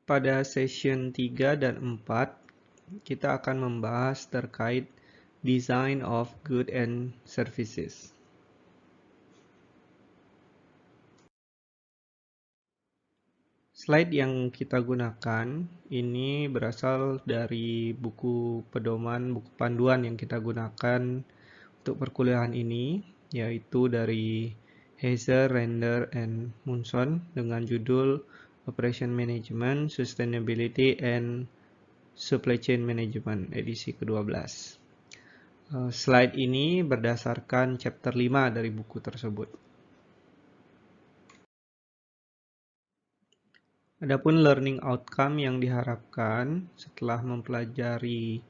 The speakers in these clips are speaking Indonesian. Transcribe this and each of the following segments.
Pada session 3 dan 4, kita akan membahas terkait design of goods and services. Slide yang kita gunakan ini berasal dari buku pedoman, buku panduan yang kita gunakan untuk perkuliahan ini, yaitu dari Heiser, Render, and Munson dengan judul Operation Management, Sustainability, and Supply Chain Management edisi ke-12. Slide ini berdasarkan chapter 5 dari buku tersebut. Adapun learning outcome yang diharapkan setelah mempelajari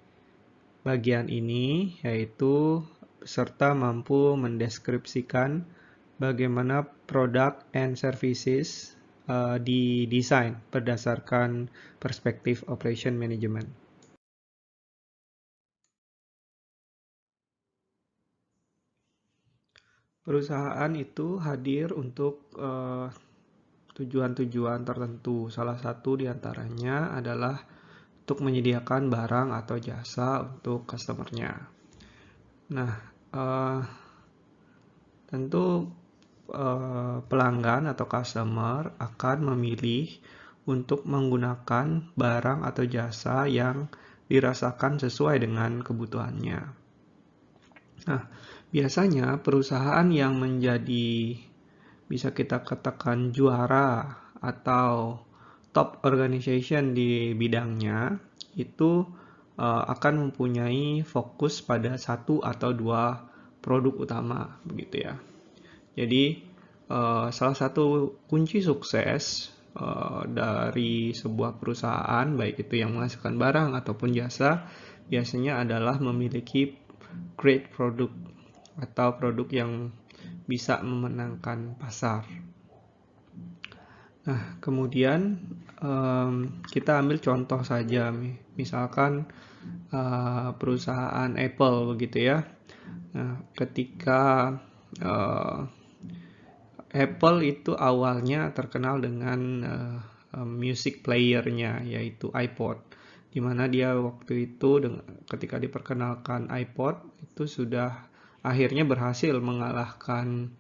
bagian ini, yaitu peserta mampu mendeskripsikan bagaimana produk and services didesain berdasarkan perspektif operation management. Perusahaan itu hadir untuk tujuan-tujuan tertentu. Salah satu diantaranya adalah untuk menyediakan barang atau jasa untuk customer-nya. Nah, tentu pelanggan atau customer akan memilih untuk menggunakan barang atau jasa yang dirasakan sesuai dengan kebutuhannya. Nah, biasanya perusahaan yang menjadi bisa kita katakan juara atau top organization di bidangnya itu akan mempunyai fokus pada satu atau dua produk utama, begitu ya. Jadi salah satu kunci sukses dari sebuah perusahaan, baik itu yang menghasilkan barang ataupun jasa, biasanya adalah memiliki great product atau produk yang bisa memenangkan pasar. Nah, kemudian kita ambil contoh saja, misalkan perusahaan Apple begitu ya. Nah, ketika Apple itu awalnya terkenal dengan music player-nya, yaitu iPod, di mana dia waktu itu ketika diperkenalkan iPod itu sudah akhirnya berhasil mengalahkan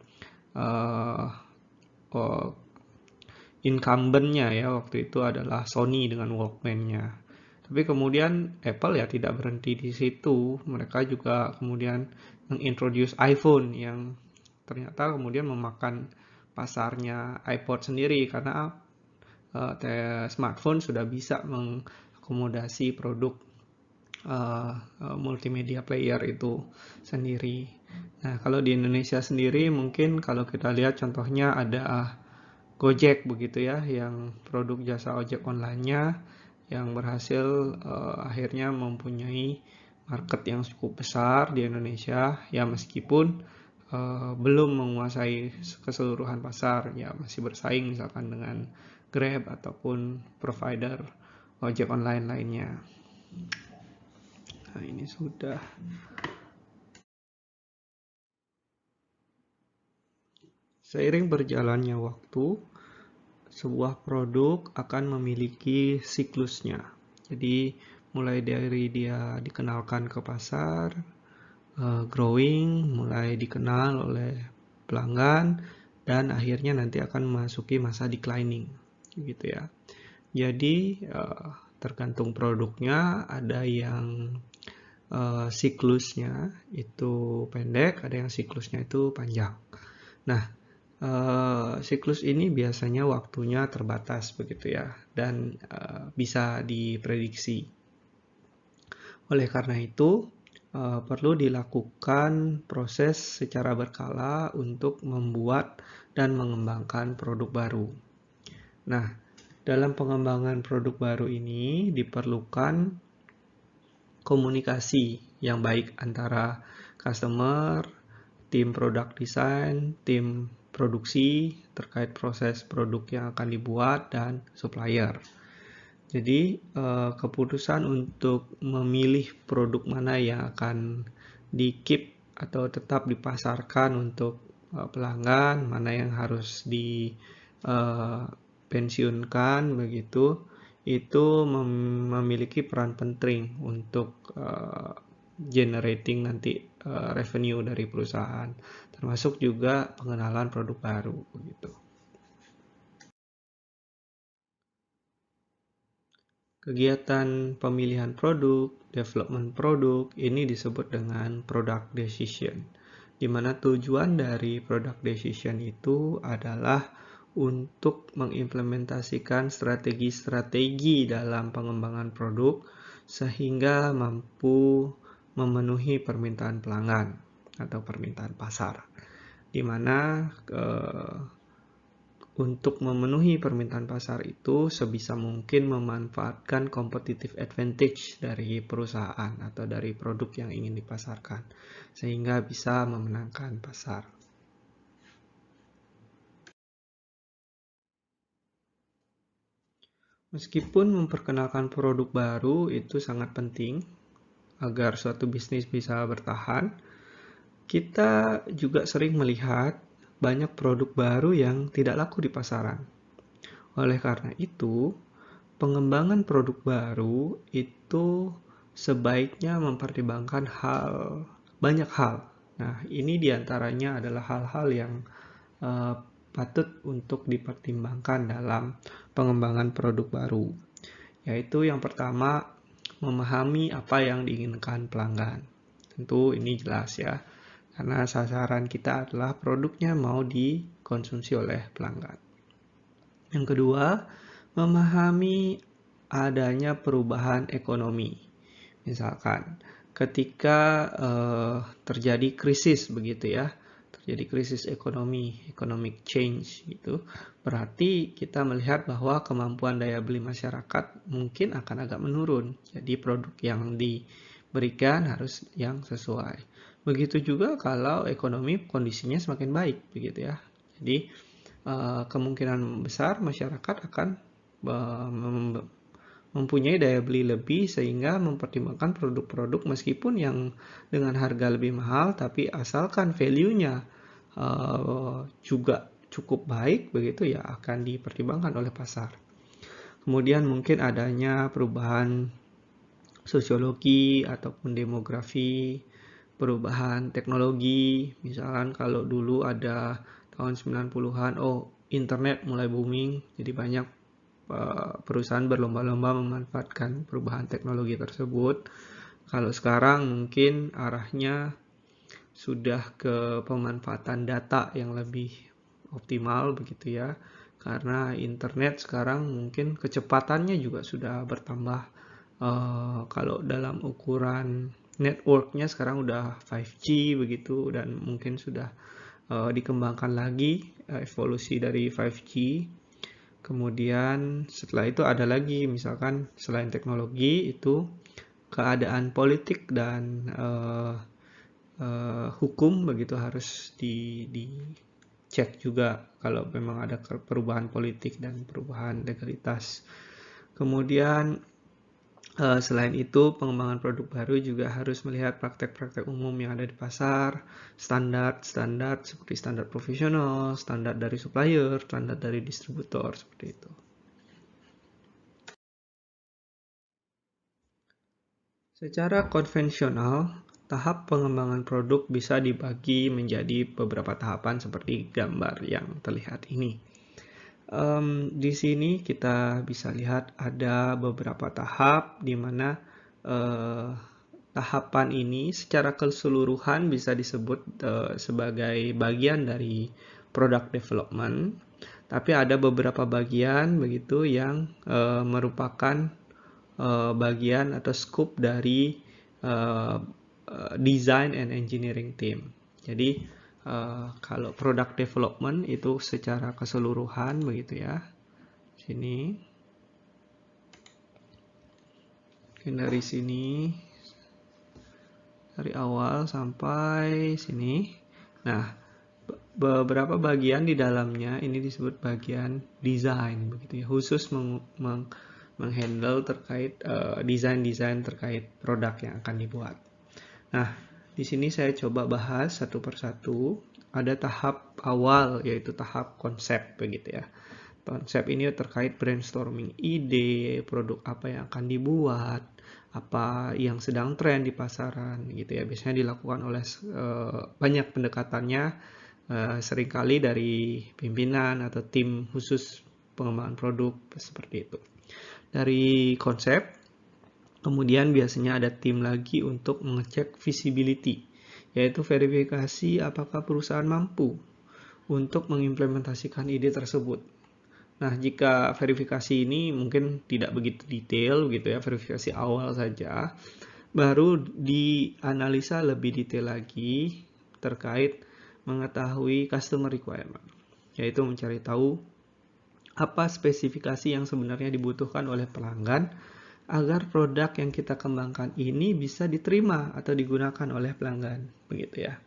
incumbent-nya ya waktu itu adalah Sony dengan Walkman-nya. Tapi kemudian Apple ya tidak berhenti di situ. Mereka juga kemudian mengintroduce iPhone yang ternyata kemudian memakan pasarnya iPod sendiri karena smartphone sudah bisa mengakomodasi produk multimedia player itu sendiri. Nah, kalau di Indonesia sendiri mungkin kalau kita lihat contohnya ada Gojek begitu ya, yang produk jasa ojek online-nya yang berhasil akhirnya mempunyai market yang cukup besar di Indonesia ya, meskipun belum menguasai keseluruhan pasar ya, masih bersaing misalkan dengan Grab ataupun provider ojek online lainnya. Nah, ini sudah. Seiring berjalannya waktu, sebuah produk akan memiliki siklusnya. Jadi mulai dari dia dikenalkan ke pasar, growing, mulai dikenal oleh pelanggan, dan akhirnya nanti akan memasuki masa declining, gitu ya. Jadi tergantung produknya, ada yang siklusnya itu pendek, ada yang siklusnya itu panjang. Nah, siklus ini biasanya waktunya terbatas begitu ya, dan bisa diprediksi. Oleh karena itu, perlu dilakukan proses secara berkala untuk membuat dan mengembangkan produk baru. Nah, dalam pengembangan produk baru ini diperlukan komunikasi yang baik antara customer, tim product design, tim produksi terkait proses produk yang akan dibuat, dan supplier. Jadi keputusan untuk memilih produk mana yang akan di-keep atau tetap dipasarkan untuk pelanggan, mana yang harus dipensiunkan begitu, itu memiliki peran penting untuk generating nanti revenue dari perusahaan, termasuk juga pengenalan produk baru begitu. Kegiatan pemilihan produk, development produk, ini disebut dengan product decision, di mana tujuan dari product decision itu adalah untuk mengimplementasikan strategi-strategi dalam pengembangan produk sehingga mampu memenuhi permintaan pelanggan atau permintaan pasar, di mana untuk memenuhi permintaan pasar itu sebisa mungkin memanfaatkan competitive advantage dari perusahaan atau dari produk yang ingin dipasarkan, sehingga bisa memenangkan pasar. Meskipun memperkenalkan produk baru itu sangat penting agar suatu bisnis bisa bertahan, kita juga sering melihat banyak produk baru yang tidak laku di pasaran. Oleh karena itu, pengembangan produk baru itu sebaiknya mempertimbangkan banyak hal. Nah, ini diantaranya adalah hal-hal yang patut untuk dipertimbangkan dalam pengembangan produk baru. Yaitu yang pertama, memahami apa yang diinginkan pelanggan. Tentu ini jelas ya, karena sasaran kita adalah produknya mau dikonsumsi oleh pelanggan. Yang kedua, memahami adanya perubahan ekonomi. Misalkan ketika terjadi krisis begitu ya, terjadi krisis ekonomi, economic change gitu, berarti kita melihat bahwa kemampuan daya beli masyarakat mungkin akan agak menurun. Jadi produk yang diberikan harus yang sesuai. Begitu juga kalau ekonomi kondisinya semakin baik begitu ya. Jadi kemungkinan besar masyarakat akan mempunyai daya beli lebih sehingga mempertimbangkan produk-produk meskipun yang dengan harga lebih mahal, tapi asalkan value-nya juga cukup baik begitu ya akan dipertimbangkan oleh pasar. Kemudian mungkin adanya perubahan sosiologi ataupun demografi, perubahan teknologi. Misalkan kalau dulu ada tahun 90-an, internet mulai booming, jadi banyak perusahaan berlomba-lomba memanfaatkan perubahan teknologi tersebut. Kalau sekarang mungkin arahnya sudah ke pemanfaatan data yang lebih optimal begitu ya, karena internet sekarang mungkin kecepatannya juga sudah bertambah. Kalau dalam ukuran networknya sekarang udah 5G begitu, dan mungkin sudah dikembangkan lagi evolusi dari 5G. Kemudian setelah itu ada lagi, misalkan selain teknologi itu keadaan politik dan hukum begitu harus dicek juga kalau memang ada perubahan politik dan perubahan legalitas. Kemudian selain itu, pengembangan produk baru juga harus melihat praktek-praktek umum yang ada di pasar, standar-standar seperti standar profesional, standar dari supplier, standar dari distributor, seperti itu. Secara konvensional, tahap pengembangan produk bisa dibagi menjadi beberapa tahapan seperti gambar yang terlihat ini. Di sini kita bisa lihat ada beberapa tahap di mana tahapan ini secara keseluruhan bisa disebut sebagai bagian dari product development, tapi ada beberapa bagian begitu yang merupakan bagian atau scope dari design and engineering team. Jadi kalau product development itu secara keseluruhan begitu ya. Sini. Mungkin dari sini, dari awal sampai sini. Nah, beberapa bagian di dalamnya ini disebut bagian desain begitu ya, khusus menghandle terkait desain-desain terkait produk yang akan dibuat. Nah, di sini saya coba bahas satu persatu. Ada tahap awal yaitu tahap konsep begitu ya. Konsep ini terkait brainstorming ide, produk apa yang akan dibuat, apa yang sedang tren di pasaran gitu ya. Biasanya dilakukan oleh banyak pendekatannya, seringkali dari pimpinan atau tim khusus pengembangan produk seperti itu. Dari konsep, kemudian biasanya ada tim lagi untuk mengecek visibility, yaitu verifikasi apakah perusahaan mampu untuk mengimplementasikan ide tersebut. Nah, jika verifikasi ini mungkin tidak begitu detail gitu ya, verifikasi awal saja, baru dianalisa lebih detail lagi terkait mengetahui customer requirement, yaitu mencari tahu apa spesifikasi yang sebenarnya dibutuhkan oleh pelanggan agar produk yang kita kembangkan ini bisa diterima atau digunakan oleh pelanggan, begitu ya.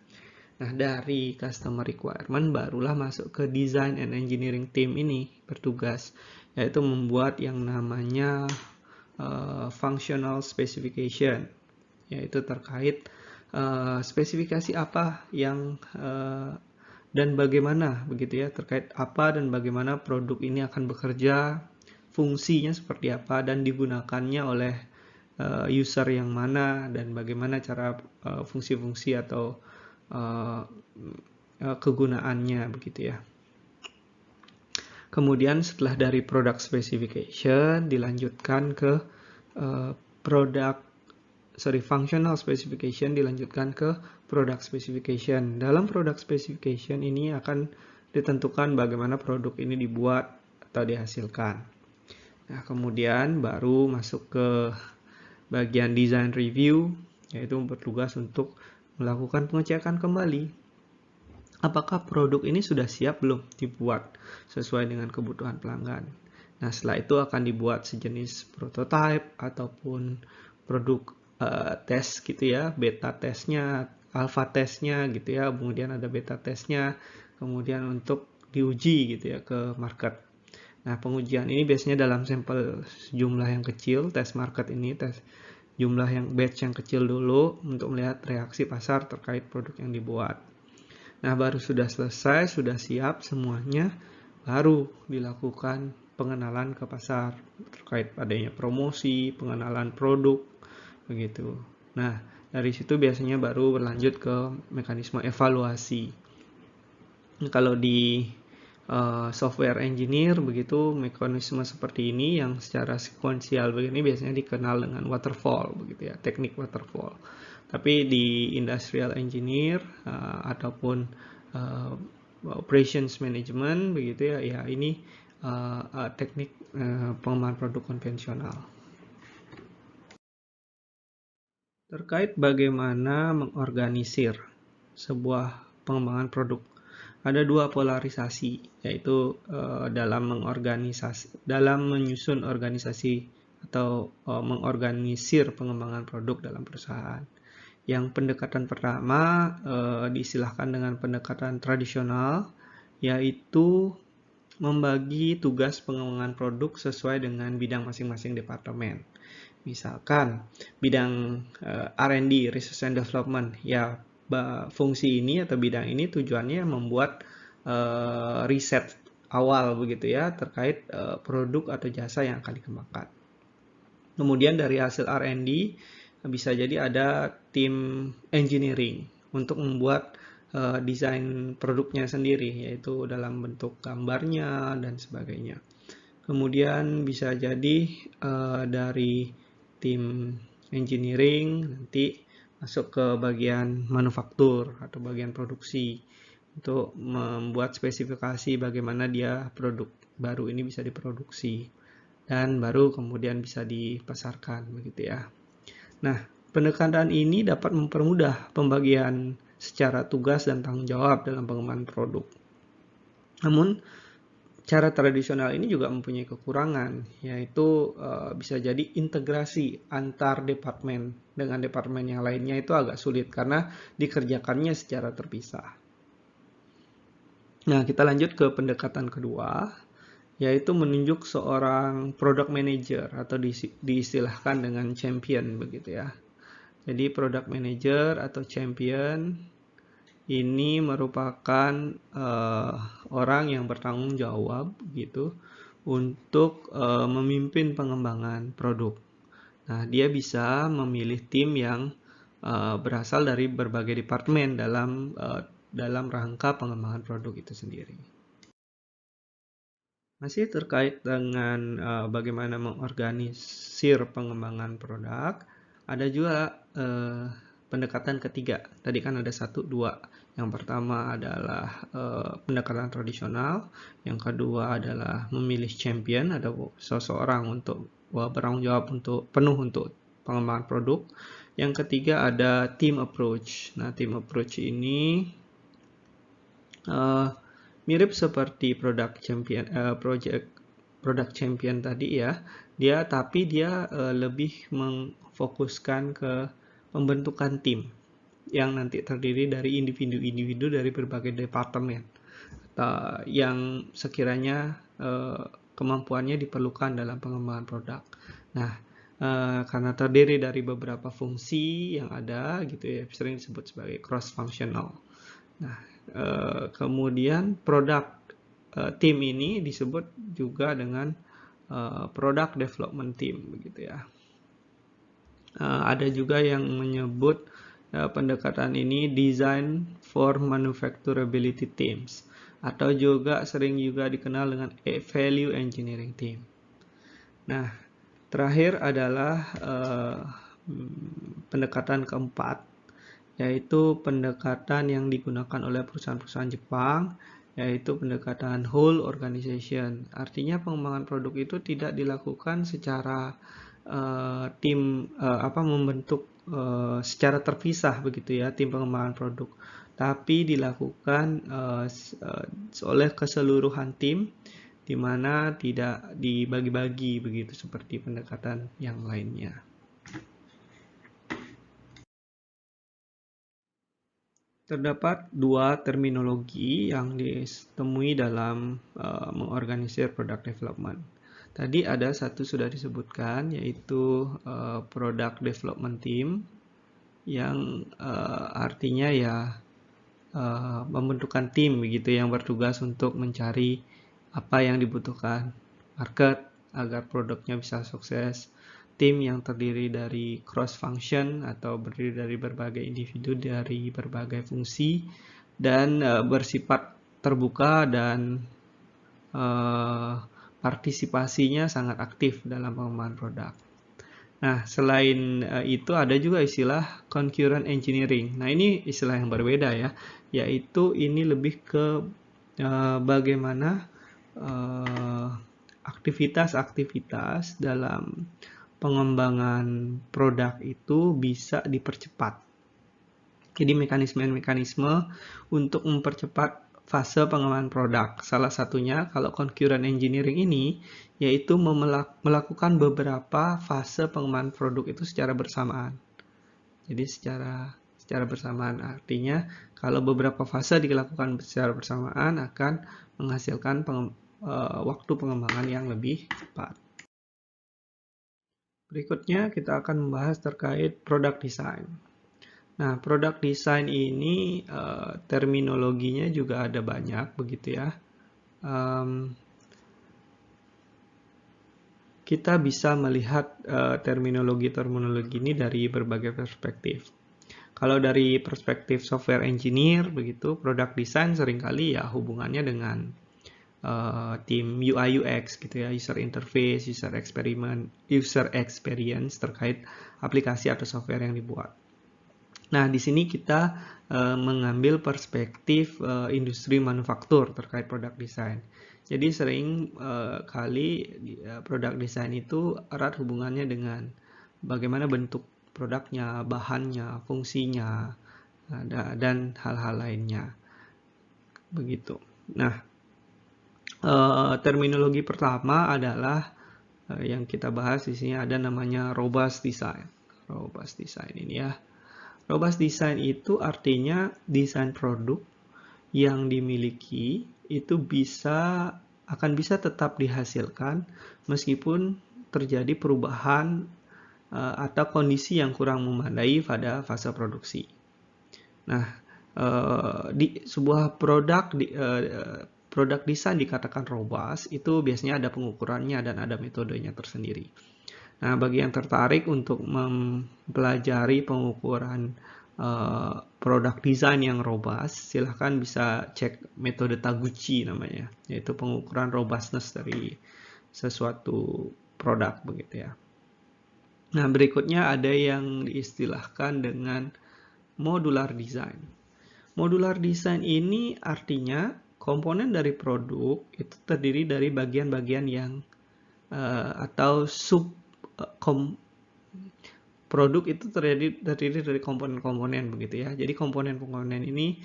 Nah, dari customer requirement barulah masuk ke design and engineering team ini bertugas, yaitu membuat yang namanya functional specification, yaitu terkait spesifikasi apa yang dan bagaimana, begitu ya, terkait apa dan bagaimana produk ini akan bekerja, fungsinya seperti apa, dan digunakannya oleh user yang mana, dan bagaimana cara fungsi-fungsi atau kegunaannya, begitu ya. Kemudian setelah dari product specification dilanjutkan ke functional specification, dilanjutkan ke product specification. Dalam product specification ini akan ditentukan bagaimana produk ini dibuat atau dihasilkan. Nah, kemudian baru masuk ke bagian design review, yaitu bertugas untuk melakukan pengecekan kembali apakah produk ini sudah siap belum dibuat sesuai dengan kebutuhan pelanggan. Nah, setelah itu akan dibuat sejenis prototype ataupun produk tes gitu ya, beta tesnya, alpha tesnya gitu ya, kemudian ada beta tesnya, kemudian untuk diuji gitu ya ke market. Nah, pengujian ini biasanya dalam sampel jumlah yang kecil, tes market ini, tes jumlah yang batch yang kecil dulu untuk melihat reaksi pasar terkait produk yang dibuat. Nah, baru sudah selesai, sudah siap semuanya, baru dilakukan pengenalan ke pasar terkait adanya promosi, pengenalan produk, begitu. Nah, dari situ biasanya baru berlanjut ke mekanisme evaluasi. Nah, kalau di software engineer begitu, mekanisme seperti ini yang secara sekuensial begini biasanya dikenal dengan waterfall, begitu ya, teknik waterfall. Tapi di industrial engineer ataupun operations management begitu ya, ya ini teknik pengembangan produk konvensional. Terkait bagaimana mengorganisir sebuah pengembangan produk, ada dua polarisasi, yaitu dalam menyusun organisasi atau mengorganisir pengembangan produk dalam perusahaan. Yang pendekatan pertama diistilahkan dengan pendekatan tradisional, yaitu membagi tugas pengembangan produk sesuai dengan bidang masing-masing departemen. Misalkan bidang R&D, Research and Development, ya fungsi ini atau bidang ini tujuannya membuat riset awal begitu ya terkait produk atau jasa yang akan dikembangkan. Kemudian dari hasil R&D bisa jadi ada tim engineering untuk membuat desain produknya sendiri, yaitu dalam bentuk gambarnya dan sebagainya. Kemudian bisa jadi dari tim engineering nanti masuk ke bagian manufaktur atau bagian produksi untuk membuat spesifikasi bagaimana dia produk baru ini bisa diproduksi dan baru kemudian bisa dipasarkan begitu ya. Nah, pendekatan ini dapat mempermudah pembagian secara tugas dan tanggung jawab dalam pengembangan produk. Namun cara tradisional ini juga mempunyai kekurangan, yaitu bisa jadi integrasi antar departemen dengan departemen yang lainnya itu agak sulit karena dikerjakannya secara terpisah. Nah, kita lanjut ke pendekatan kedua, yaitu menunjuk seorang product manager atau diistilahkan dengan champion begitu ya. Jadi product manager atau champion ini merupakan orang yang bertanggung jawab gitu untuk memimpin pengembangan produk. Nah, dia bisa memilih tim yang berasal dari berbagai departemen dalam rangka pengembangan produk itu sendiri. Masih terkait dengan bagaimana mengorganisir pengembangan produk, ada juga pendekatan ketiga. Tadi kan ada 1, 2. Yang pertama adalah pendekatan tradisional, yang kedua adalah memilih champion, ada seseorang untuk bertanggung jawab penuh untuk pengembangan produk. Yang ketiga ada team approach. Nah, team approach ini mirip seperti product champion tadi ya. Tapi dia lebih memfokuskan ke pembentukan tim yang nanti terdiri dari individu-individu dari berbagai departemen yang sekiranya kemampuannya diperlukan dalam pengembangan produk. Nah, karena terdiri dari beberapa fungsi yang ada gitu ya, sering disebut sebagai cross functional. Nah, kemudian produk tim ini disebut juga dengan product development team begitu ya. Ada juga yang menyebut pendekatan ini design for manufacturability teams, atau juga sering juga dikenal dengan value engineering team. Nah, terakhir adalah pendekatan keempat, yaitu pendekatan yang digunakan oleh perusahaan-perusahaan Jepang, yaitu pendekatan whole organization. Artinya pengembangan produk itu tidak dilakukan secara membentuk secara terpisah begitu ya, tim pengembangan produk, tapi dilakukan oleh keseluruhan tim, di mana tidak dibagi-bagi begitu seperti pendekatan yang lainnya. Terdapat 2 terminologi yang ditemui dalam mengorganisir product development. Tadi ada satu sudah disebutkan, yaitu product development team, yang artinya ya pembentukan tim begitu yang bertugas untuk mencari apa yang dibutuhkan market agar produknya bisa sukses. Tim yang terdiri dari cross function atau berdiri dari berbagai individu dari berbagai fungsi dan bersifat terbuka dan partisipasinya sangat aktif dalam pengembangan produk. Nah, selain itu ada juga istilah concurrent engineering. Nah, ini istilah yang berbeda ya, yaitu ini lebih ke bagaimana aktivitas-aktivitas dalam pengembangan produk itu bisa dipercepat. Jadi mekanisme-mekanisme untuk mempercepat fase pengembangan produk. Salah satunya kalau concurrent engineering ini yaitu melakukan beberapa fase pengembangan produk itu secara bersamaan. Jadi secara bersamaan artinya kalau beberapa fase dilakukan secara bersamaan akan menghasilkan waktu pengembangan yang lebih cepat. Berikutnya kita akan membahas terkait product design. Nah, product design ini terminologinya juga ada banyak begitu ya. Kita bisa melihat terminologi ini dari berbagai perspektif. Kalau dari perspektif software engineer begitu, product design seringkali ya hubungannya dengan tim UI UX gitu ya, user interface, user experience terkait aplikasi atau software yang dibuat. Nah, di sini kita mengambil perspektif industri manufaktur terkait product design. Jadi sering kali product design itu erat hubungannya dengan bagaimana bentuk produknya, bahannya, fungsinya, dan hal-hal lainnya. Begitu. Nah, terminologi pertama adalah yang kita bahas di sini ada namanya robust design. Robust design ini ya. Robust design itu artinya desain produk yang dimiliki itu akan bisa tetap dihasilkan meskipun terjadi perubahan atau kondisi yang kurang memadai pada fase produksi. Nah, sebuah produk produk desain dikatakan robust itu biasanya ada pengukurannya dan ada metodenya tersendiri. Nah, bagi yang tertarik untuk mempelajari pengukuran produk desain yang robust, silahkan bisa cek metode Taguchi namanya, yaitu pengukuran robustness dari sesuatu produk begitu ya. Nah, berikutnya ada yang diistilahkan dengan modular design. Modular design ini artinya komponen dari produk itu terdiri dari bagian-bagian yang atau produk itu terdiri dari komponen-komponen begitu ya. Jadi komponen-komponen ini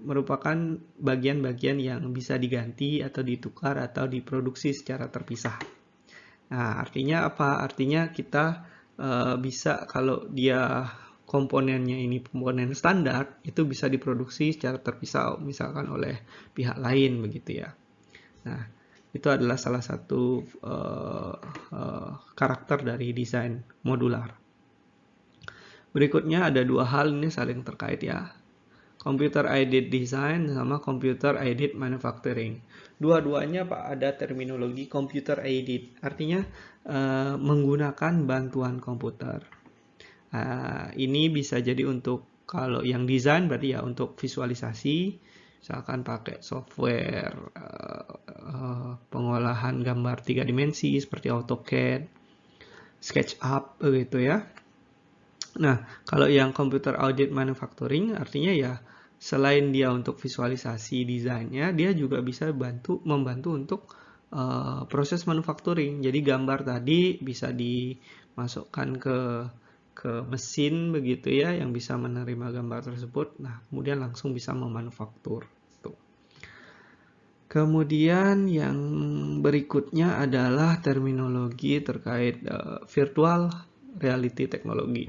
merupakan bagian-bagian yang bisa diganti atau ditukar atau diproduksi secara terpisah. Nah, artinya apa? Artinya kita bisa kalau dia komponennya ini komponen standar, itu bisa diproduksi secara terpisah misalkan oleh pihak lain begitu ya. Nah, itu adalah salah satu karakter dari desain modular. Berikutnya ada dua hal ini saling terkait ya. Computer aided design sama computer aided manufacturing. Dua-duanya Pak ada terminologi computer aided, artinya menggunakan bantuan komputer. Ini bisa jadi untuk kalau yang desain berarti ya untuk visualisasi, misalkan pakai software pengolahan gambar 3 dimensi seperti AutoCAD, SketchUp begitu ya. Nah, kalau yang computer aided manufacturing artinya ya selain dia untuk visualisasi desainnya, dia juga bisa membantu untuk proses manufacturing. Jadi gambar tadi bisa dimasukkan ke mesin begitu ya yang bisa menerima gambar tersebut. Nah, kemudian langsung bisa memanufaktur. Kemudian yang berikutnya adalah terminologi terkait virtual reality teknologi.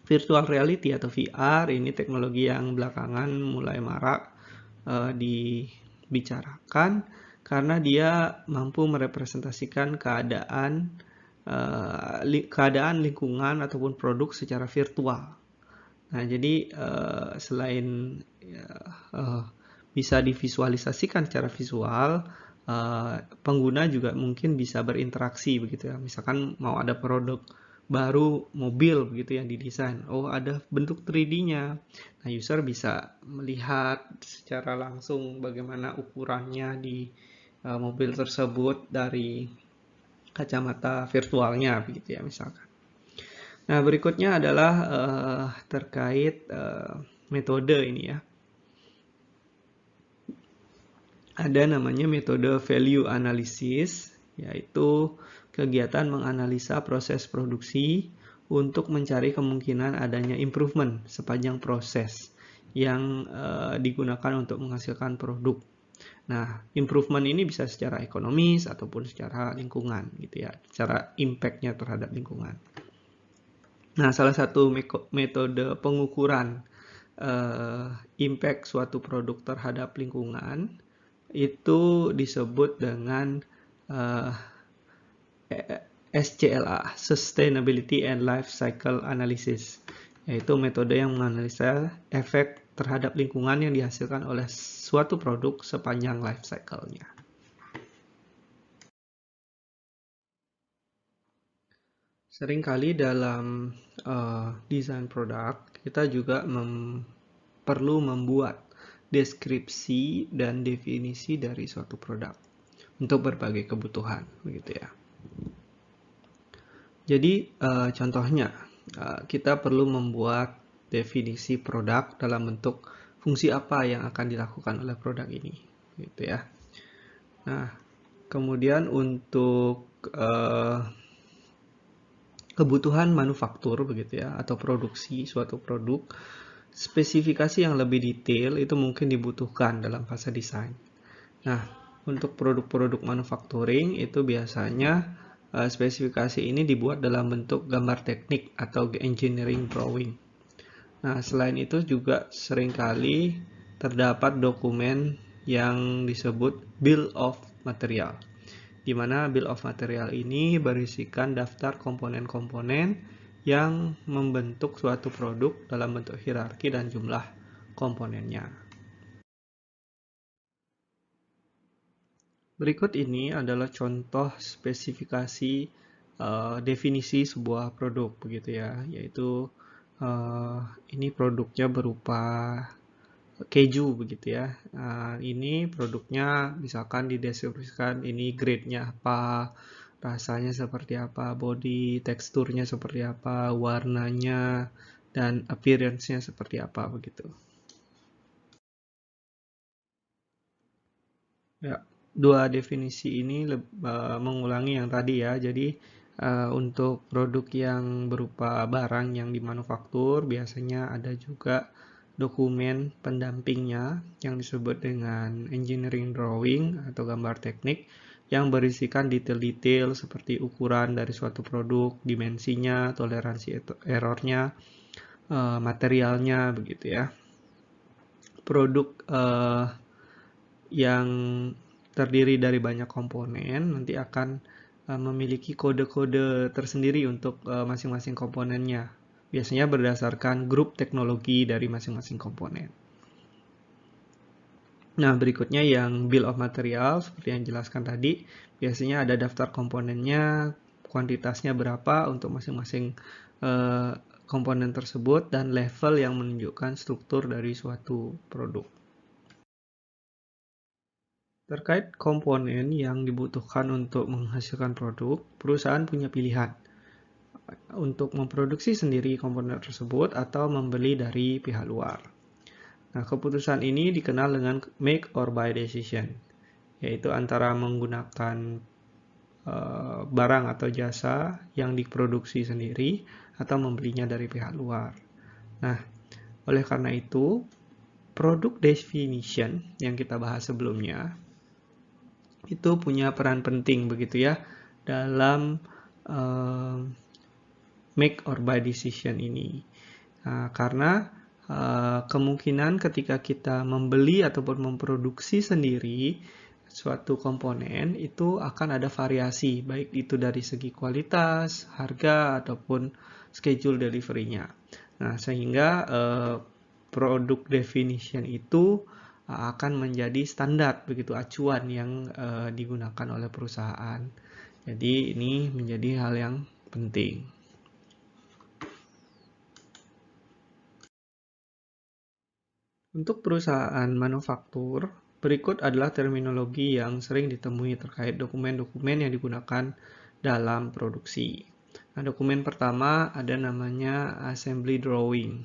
Virtual reality atau VR ini teknologi yang belakangan mulai marak dibicarakan karena dia mampu merepresentasikan keadaan lingkungan ataupun produk secara virtual. Nah, jadi selain bisa divisualisasikan secara visual, pengguna juga mungkin bisa berinteraksi begitu ya. Misalkan mau ada produk baru mobil begitu yang didesain, oh ada bentuk 3D-nya. Nah, user bisa melihat secara langsung bagaimana ukurannya di mobil tersebut dari kacamata virtualnya begitu ya misalkan. Nah, berikutnya adalah terkait metode ini ya. Ada namanya metode value analysis, yaitu kegiatan menganalisa proses produksi untuk mencari kemungkinan adanya improvement sepanjang proses yang digunakan untuk menghasilkan produk. Nah, improvement ini bisa secara ekonomis ataupun secara lingkungan gitu ya, secara impact-nya terhadap lingkungan. Nah, salah satu metode pengukuran impact suatu produk terhadap lingkungan itu disebut dengan SCLA, Sustainability and Life Cycle Analysis, yaitu metode yang menganalisa efek terhadap lingkungan yang dihasilkan oleh suatu produk sepanjang life cycle-nya. Seringkali dalam desain produk, kita juga perlu membuat deskripsi dan definisi dari suatu produk untuk berbagai kebutuhan, begitu ya. Jadi contohnya kita perlu membuat definisi produk dalam bentuk fungsi apa yang akan dilakukan oleh produk ini, gitu ya. Nah, kemudian untuk kebutuhan manufaktur begitu ya atau produksi suatu produk, spesifikasi yang lebih detail itu mungkin dibutuhkan dalam fase desain. Nah, untuk produk-produk manufacturing itu biasanya spesifikasi ini dibuat dalam bentuk gambar teknik atau engineering drawing. Nah, selain itu juga seringkali terdapat dokumen yang disebut bill of material, di mana bill of material ini berisikan daftar komponen-komponen yang membentuk suatu produk dalam bentuk hierarki dan jumlah komponennya. Berikut ini adalah contoh spesifikasi definisi sebuah produk begitu ya, yaitu ini produknya berupa keju begitu ya. Ini produknya misalkan dideskripsikan ini grade-nya apa, rasanya seperti apa, body teksturnya seperti apa, warnanya, dan appearance-nya seperti apa begitu. Ya, dua definisi ini mengulangi yang tadi ya. Jadi untuk produk yang berupa barang yang dimanufaktur biasanya ada juga dokumen pendampingnya yang disebut dengan engineering drawing atau gambar teknik yang berisikan detail-detail seperti ukuran dari suatu produk, dimensinya, toleransi errornya, materialnya begitu ya. Produk yang terdiri dari banyak komponen nanti akan memiliki kode-kode tersendiri untuk masing-masing komponennya. Biasanya berdasarkan grup teknologi dari masing-masing komponen. Nah, berikutnya yang bill of material seperti yang jelaskan tadi, biasanya ada daftar komponennya, kuantitasnya berapa untuk masing-masing komponen tersebut dan level yang menunjukkan struktur dari suatu produk. Terkait komponen yang dibutuhkan untuk menghasilkan produk, perusahaan punya pilihan untuk memproduksi sendiri komponen tersebut atau membeli dari pihak luar. Nah, keputusan ini dikenal dengan make or buy decision, yaitu antara menggunakan barang atau jasa yang diproduksi sendiri atau membelinya dari pihak luar. Nah, oleh karena itu, product definition yang kita bahas sebelumnya itu punya peran penting begitu ya dalam make or buy decision ini. Karena kemungkinan ketika kita membeli ataupun memproduksi sendiri suatu komponen itu akan ada variasi, baik itu dari segi kualitas, harga, ataupun schedule delivery-nya. Nah, sehingga product definition itu akan menjadi standar, begitu acuan yang digunakan oleh perusahaan. Jadi ini menjadi hal yang penting. Untuk perusahaan manufaktur, berikut adalah terminologi yang sering ditemui terkait dokumen-dokumen yang digunakan dalam produksi. Nah, dokumen pertama ada namanya assembly drawing.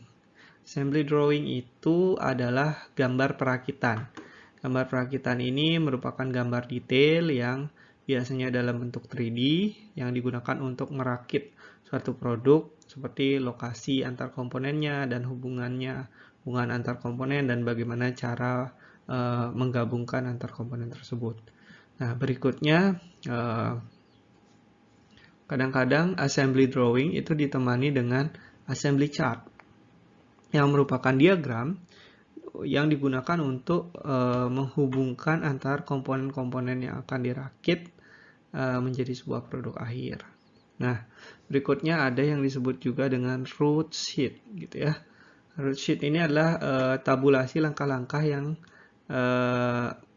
Assembly drawing itu adalah gambar perakitan. Gambar perakitan ini merupakan gambar detail yang biasanya dalam bentuk 3D yang digunakan untuk merakit suatu produk seperti lokasi antar komponennya dan hubungan antar komponen dan bagaimana cara menggabungkan antar komponen tersebut. Nah, berikutnya kadang-kadang assembly drawing itu ditemani dengan assembly chart yang merupakan diagram yang digunakan untuk menghubungkan antar komponen-komponen yang akan dirakit menjadi sebuah produk akhir. Nah, berikutnya ada yang disebut juga dengan root sheet gitu ya. Root sheet ini adalah tabulasi langkah-langkah yang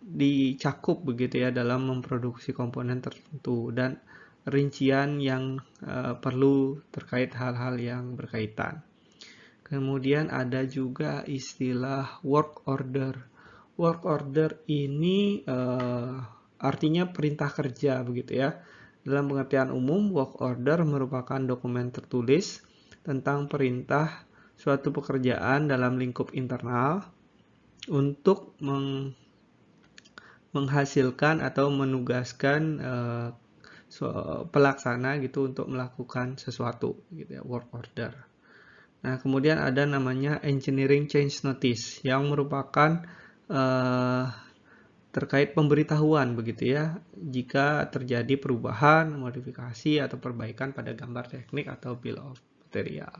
dicakup begitu ya dalam memproduksi komponen tertentu dan rincian yang perlu terkait hal-hal yang berkaitan. Kemudian ada juga istilah work order. Work order ini artinya perintah kerja begitu ya. Dalam pengertian umum, work order merupakan dokumen tertulis tentang perintah suatu pekerjaan dalam lingkup internal untuk menghasilkan atau menugaskan pelaksana gitu untuk melakukan sesuatu gitu ya, work order. Nah, kemudian ada namanya engineering change notice yang merupakan terkait pemberitahuan begitu ya jika terjadi perubahan, modifikasi atau perbaikan pada gambar teknik atau bill of material.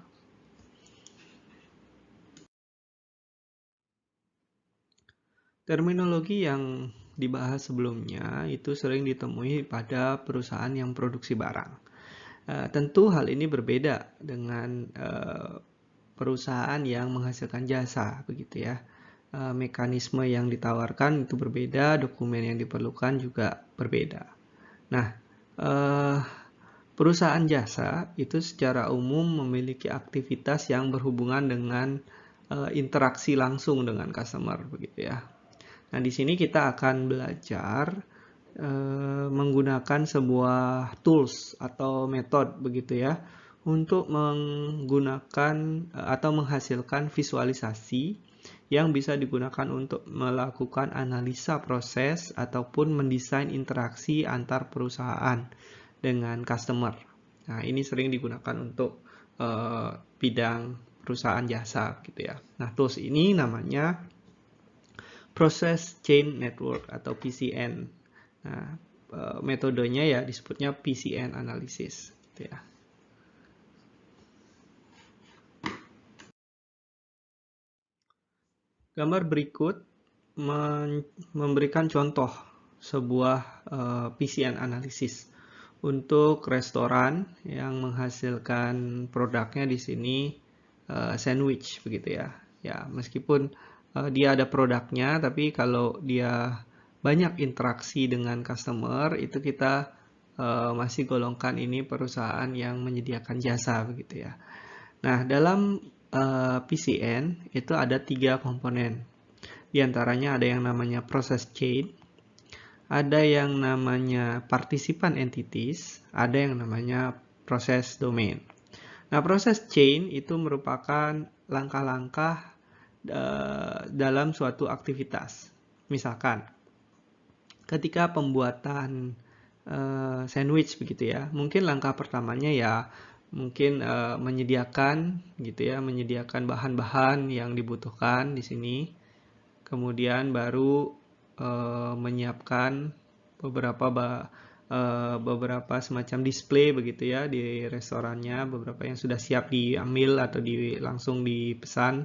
Terminologi yang dibahas sebelumnya itu sering ditemui pada perusahaan yang produksi barang. Tentu hal ini berbeda dengan perusahaan yang menghasilkan jasa, begitu ya. Mekanisme yang ditawarkan itu berbeda, dokumen yang diperlukan juga berbeda. Nah, perusahaan jasa itu secara umum memiliki aktivitas yang berhubungan dengan interaksi langsung dengan customer, begitu ya. Nah, di sini kita akan belajar menggunakan sebuah tools atau metode, begitu ya, untuk menggunakan atau menghasilkan visualisasi yang bisa digunakan untuk melakukan analisa proses ataupun mendesain interaksi antar perusahaan dengan customer. Nah, ini sering digunakan untuk bidang perusahaan jasa, gitu ya. Nah, tools ini namanya Process Chain Network atau PCN. Nah, metodenya ya disebutnya PCN analysis, gitu ya. Gambar berikut memberikan contoh sebuah PCN analysis untuk restoran yang menghasilkan produknya di sini sandwich, begitu ya. Ya, meskipun dia ada produknya, tapi kalau dia banyak interaksi dengan customer, itu kita masih golongkan ini perusahaan yang menyediakan jasa, begitu ya. Nah, dalam PCN itu ada 3 komponen. Di antaranya ada yang namanya process chain, ada yang namanya participan entities, ada yang namanya process domain. Nah, process chain itu merupakan langkah-langkah dalam suatu aktivitas. Misalkan, ketika pembuatan sandwich, begitu ya, mungkin langkah pertamanya ya mungkin menyediakan, gitu ya, menyediakan bahan-bahan yang dibutuhkan di sini. Kemudian baru menyiapkan beberapa semacam display, begitu ya, di restorannya, beberapa yang sudah siap diambil atau langsung dipesan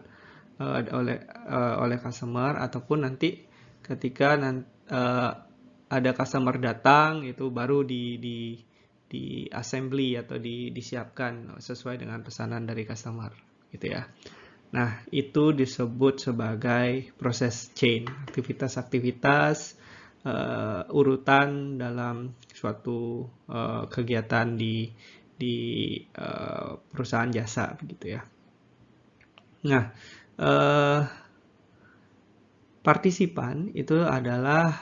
oleh customer, ataupun nanti ketika ada customer datang itu baru di assembly atau disiapkan sesuai dengan pesanan dari customer, gitu ya. Nah, itu disebut sebagai proses chain, aktivitas-aktivitas urutan dalam suatu kegiatan di perusahaan jasa, begitu ya. Nah, partisipan itu adalah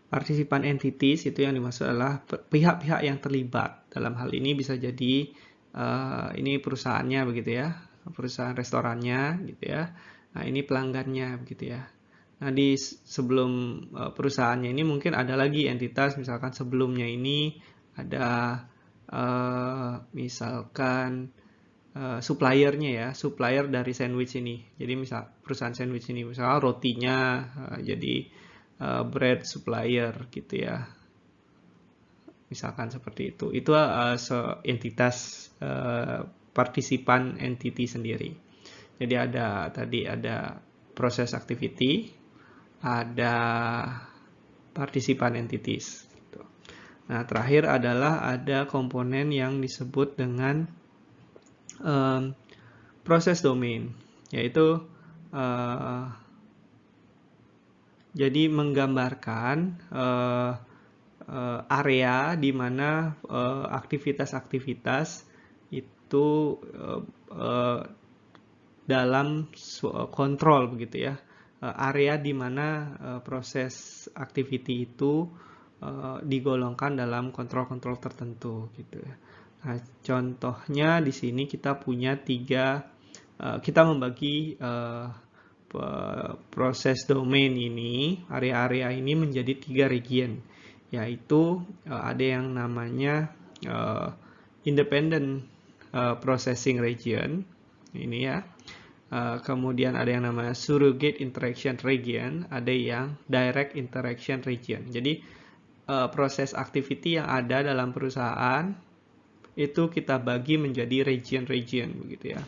partisipan entities, itu yang dimaksud adalah pihak-pihak yang terlibat. Dalam hal ini bisa jadi ini perusahaannya, begitu ya, perusahaan restorannya, gitu ya. Nah, ini pelanggannya, begitu ya. Nah, di sebelum perusahaannya ini mungkin ada lagi entitas, misalkan sebelumnya ini ada misalkan suppliernya ya, supplier dari sandwich ini. Jadi misal perusahaan sandwich ini, misalnya rotinya jadi bread supplier, gitu ya. Misalkan seperti itu. Itu entitas partisipan entity sendiri. Jadi ada proses activity, ada partisipan entities. Gitu. Nah, terakhir adalah ada komponen yang disebut dengan proses domain, yaitu jadi menggambarkan area di mana aktivitas-aktivitas itu dalam kontrol, begitu ya. Area di mana proses activity itu digolongkan dalam kontrol-kontrol tertentu, gitu ya. Nah, contohnya di sini kita punya kita membagi proses domain ini, area-area ini menjadi 3 region, yaitu ada yang namanya independent processing region, ini ya. Kemudian ada yang namanya surrogate interaction region, ada yang direct interaction region. Jadi proses activity yang ada dalam perusahaan itu kita bagi menjadi region-region, begitu ya.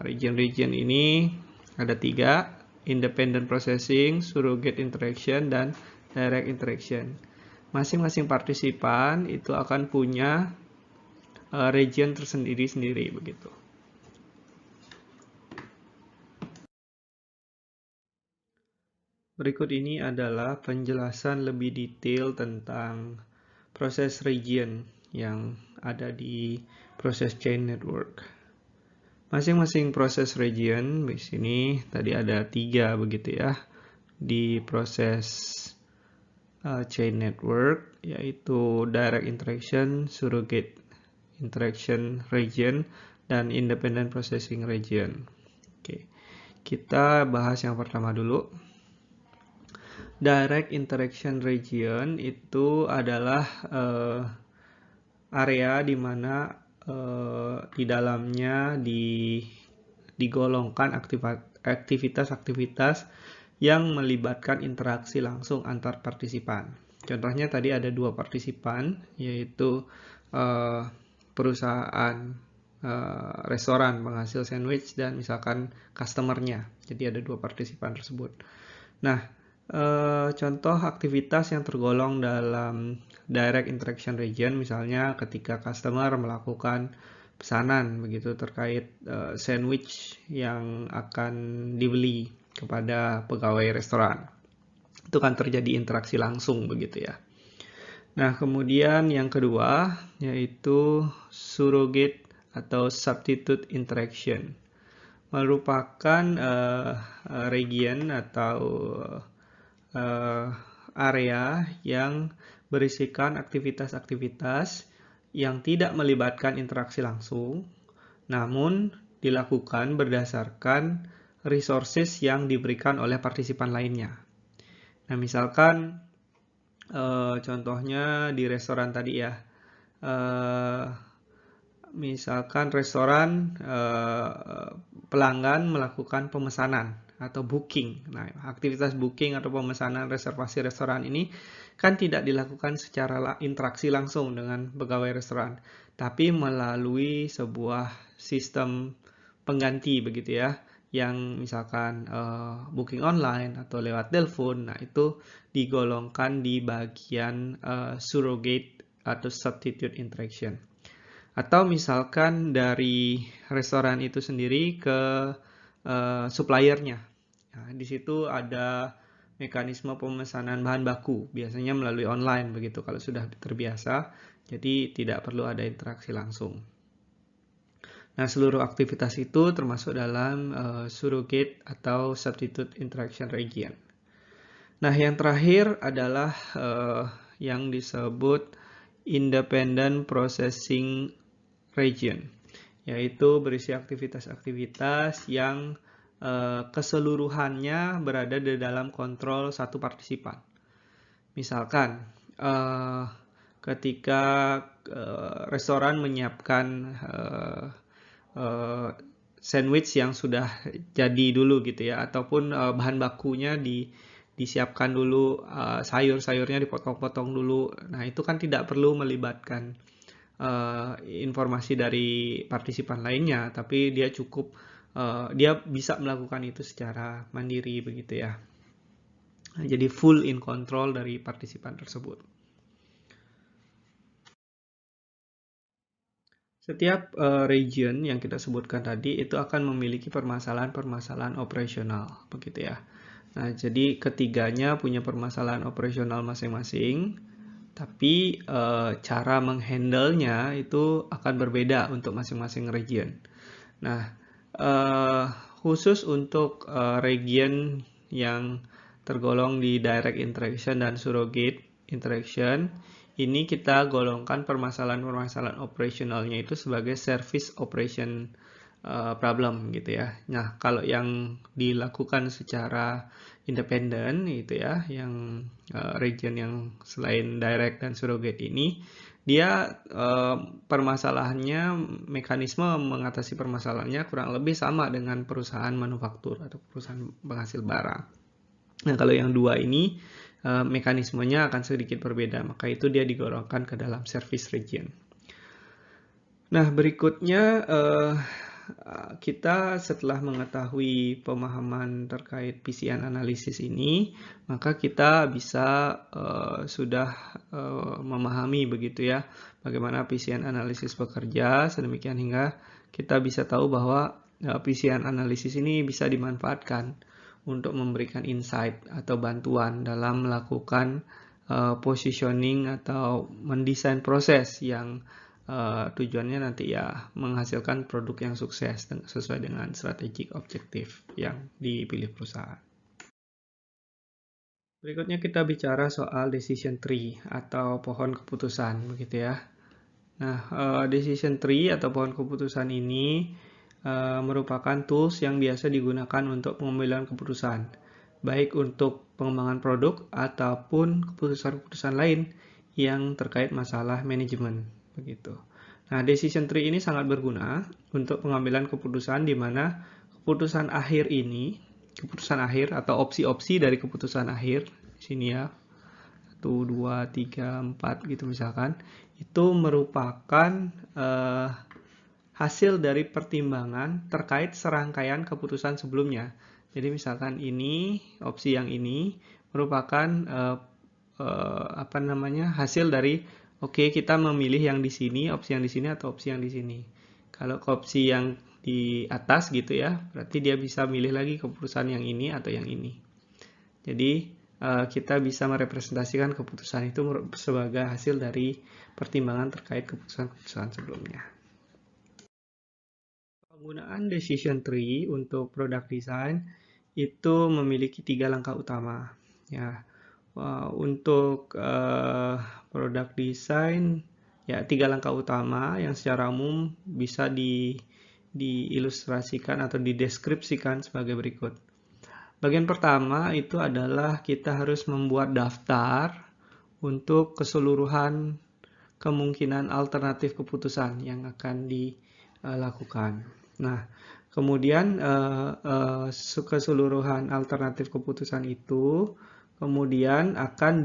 Region-region ini ada 3, independent processing, surrogate interaction, dan direct interaction. masing-masing partisipan itu akan punya region tersendiri-sendiri begitu. Berikut ini adalah penjelasan lebih detail tentang proses region yang ada di proses chain network. Masing-masing proses region di sini tadi ada 3 begitu ya di proses chain network, yaitu direct interaction, surrogate interaction region, dan independent processing region. Oke, kita bahas yang pertama dulu. Direct interaction region itu adalah area di mana di dalamnya digolongkan aktivitas-aktivitas yang melibatkan interaksi langsung antar partisipan. Contohnya tadi ada 2 partisipan, yaitu perusahaan restoran penghasil sandwich dan misalkan customer-nya. Jadi ada 2 partisipan tersebut. Nah, contoh aktivitas yang tergolong dalam direct interaction region, misalnya ketika customer melakukan pesanan begitu terkait sandwich yang akan dibeli kepada pegawai restoran. Itu kan terjadi interaksi langsung begitu ya. Nah, kemudian yang kedua yaitu surrogate atau substitute interaction. Merupakan region atau area yang berisikan aktivitas-aktivitas yang tidak melibatkan interaksi langsung, namun dilakukan berdasarkan resources yang diberikan oleh partisipan lainnya. Nah, misalkan contohnya di restoran tadi ya, misalkan restoran pelanggan melakukan pemesanan atau booking. Nah, aktivitas booking atau pemesanan reservasi restoran ini kan tidak dilakukan secara interaksi langsung dengan pegawai restoran, tapi melalui sebuah sistem pengganti begitu ya, yang misalkan booking online atau lewat telepon. Nah, itu digolongkan di bagian surrogate atau substitute interaction. Atau misalkan dari restoran itu sendiri ke suppliernya. Nah, di situ ada mekanisme pemesanan bahan baku, biasanya melalui online begitu kalau sudah terbiasa, jadi tidak perlu ada interaksi langsung. Nah, seluruh aktivitas itu termasuk dalam surrogate atau substitute interaction region. Nah, yang terakhir adalah yang disebut independent processing region, yaitu berisi aktivitas-aktivitas yang keseluruhannya berada di dalam kontrol satu partisipan. Misalkan ketika restoran menyiapkan sandwich yang sudah jadi dulu gitu ya, ataupun bahan bakunya disiapkan dulu, sayur-sayurnya dipotong-potong dulu. Nah, itu kan tidak perlu melibatkan informasi dari partisipan lainnya, tapi dia cukup dia bisa melakukan itu secara mandiri begitu ya. Jadi full in control dari partisipan tersebut. Setiap region yang kita sebutkan tadi itu akan memiliki permasalahan-permasalahan operasional begitu ya. Nah, jadi ketiganya punya permasalahan operasional masing-masing, tapi cara menghandle-nya itu akan berbeda untuk masing-masing region. Nah, khusus untuk region yang tergolong di direct interaction dan surrogate interaction, ini kita golongkan permasalahan-permasalahan operasionalnya itu sebagai service operation problem gitu ya. Nah, kalau yang dilakukan secara independen gitu ya, yang region yang selain direct dan surrogate ini, dia permasalahannya, mekanisme mengatasi permasalahannya kurang lebih sama dengan perusahaan manufaktur atau perusahaan penghasil barang. Nah, kalau yang dua ini mekanismenya akan sedikit berbeda, maka itu dia digolongkan ke dalam service region. Nah, berikutnya kita setelah mengetahui pemahaman terkait PCN analisis ini, maka kita bisa sudah memahami begitu ya, bagaimana PCN analisis bekerja, sedemikian hingga kita bisa tahu bahwa PCN analisis ini bisa dimanfaatkan untuk memberikan insight atau bantuan dalam melakukan positioning atau mendesain proses yang tujuannya nanti ya menghasilkan produk yang sukses sesuai dengan strategic objektif yang dipilih perusahaan. Berikutnya kita bicara soal decision tree atau pohon keputusan, begitu ya. Nah, decision tree atau pohon keputusan ini merupakan tools yang biasa digunakan untuk pengambilan keputusan, baik untuk pengembangan produk ataupun keputusan-keputusan lain yang terkait masalah manajemen, begitu. Nah, decision tree ini sangat berguna untuk pengambilan keputusan di mana keputusan akhir atau opsi-opsi dari keputusan akhir, di sini ya, 1, 2, 3, 4 gitu misalkan, itu merupakan hasil dari pertimbangan terkait serangkaian keputusan sebelumnya. Jadi misalkan ini, opsi yang ini merupakan hasil dari kita memilih yang di sini, opsi yang di sini atau opsi yang di sini. Kalau opsi yang di atas gitu ya, berarti dia bisa milih lagi keputusan yang ini atau yang ini. Jadi kita bisa merepresentasikan keputusan itu sebagai hasil dari pertimbangan terkait keputusan-keputusan sebelumnya. Penggunaan decision tree untuk product design itu memiliki 3 langkah utama. Ya, untuk product design ya 3 langkah utama yang secara umum bisa diilustrasikan atau dideskripsikan sebagai berikut. Bagian pertama itu adalah kita harus membuat daftar untuk keseluruhan kemungkinan alternatif keputusan yang akan dilakukan. Nah, kemudian keseluruhan alternatif keputusan itu kemudian akan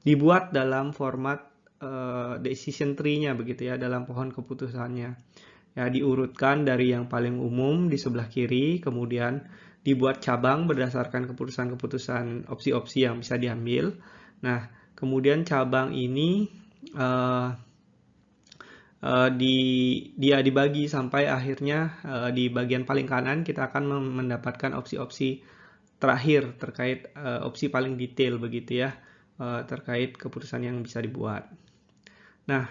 dibuat dalam format decision tree-nya begitu ya, dalam pohon keputusannya. Ya, diurutkan dari yang paling umum di sebelah kiri, kemudian dibuat cabang berdasarkan keputusan-keputusan opsi-opsi yang bisa diambil. Nah, kemudian cabang ini dia dibagi sampai akhirnya di bagian paling kanan kita akan mendapatkan opsi-opsi terakhir terkait opsi paling detail begitu ya, terkait keputusan yang bisa dibuat. Nah,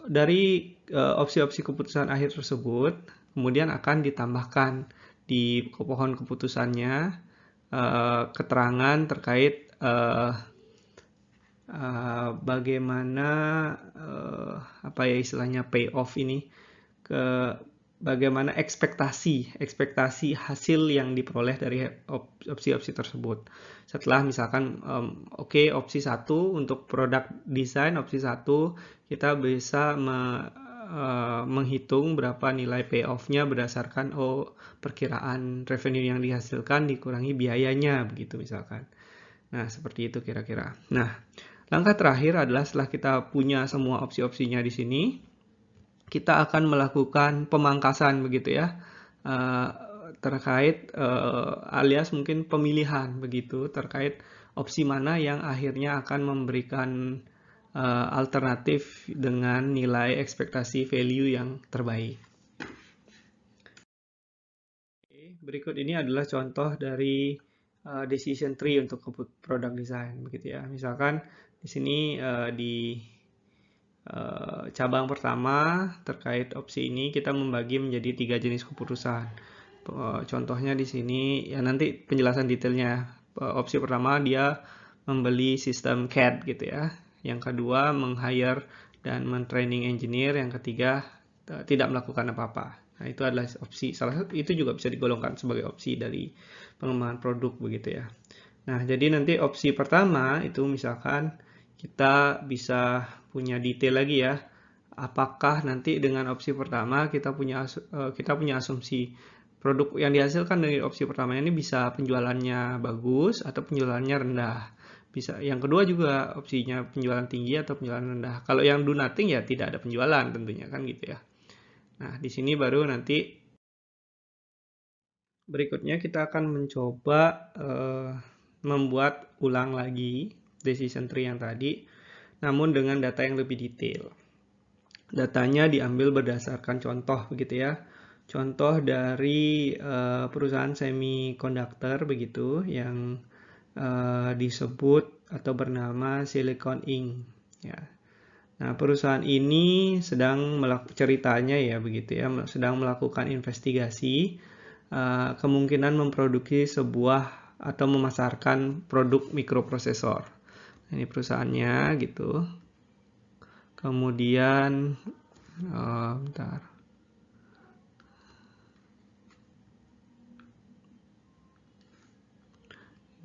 dari opsi-opsi keputusan akhir tersebut kemudian akan ditambahkan di pohon keputusannya keterangan terkait bagaimana istilahnya payoff ini, bagaimana ekspektasi hasil yang diperoleh dari opsi-opsi tersebut. Setelah misalkan opsi 1 untuk product design, opsi 1 kita bisa menghitung berapa nilai payoff-nya berdasarkan perkiraan revenue yang dihasilkan dikurangi biayanya begitu misalkan. Nah, seperti itu kira-kira. Nah, langkah terakhir adalah setelah kita punya semua opsi-opsinya di sini, kita akan melakukan pemangkasan begitu ya, terkait alias mungkin pemilihan begitu terkait opsi mana yang akhirnya akan memberikan alternatif dengan nilai ekspektasi value yang terbaik. Berikut ini adalah contoh dari decision tree untuk product design begitu ya. Misalkan di sini di cabang pertama terkait opsi ini kita membagi menjadi 3 jenis keputusan. Contohnya di sini ya, nanti penjelasan detailnya. Opsi pertama dia membeli sistem CAD gitu ya. Yang kedua meng-hire dan men-training engineer. Yang ketiga tidak melakukan apa-apa. Nah, itu adalah opsi. Salah satu itu juga bisa digolongkan sebagai opsi dari pengembangan produk begitu ya. Nah, jadi nanti opsi pertama itu misalkan kita bisa punya detail lagi ya. Apakah nanti dengan opsi pertama kita punya asumsi produk yang dihasilkan dari opsi pertama ini bisa penjualannya bagus atau penjualannya rendah. Bisa. Yang kedua juga opsinya penjualan tinggi atau penjualan rendah. Kalau yang do nothing ya tidak ada penjualan tentunya kan gitu ya. Nah, di sini baru nanti berikutnya kita akan mencoba membuat ulang lagi decision tree yang tadi, namun dengan data yang lebih detail. Datanya diambil berdasarkan contoh begitu ya. Contoh dari perusahaan semikonduktor begitu yang disebut atau bernama Silicon Inc. Ya. Nah, perusahaan ini sedang ceritanya ya begitu ya, sedang melakukan investigasi kemungkinan memproduksi sebuah atau memasarkan produk mikroprosesor. Ini perusahaannya gitu. Kemudian bentar.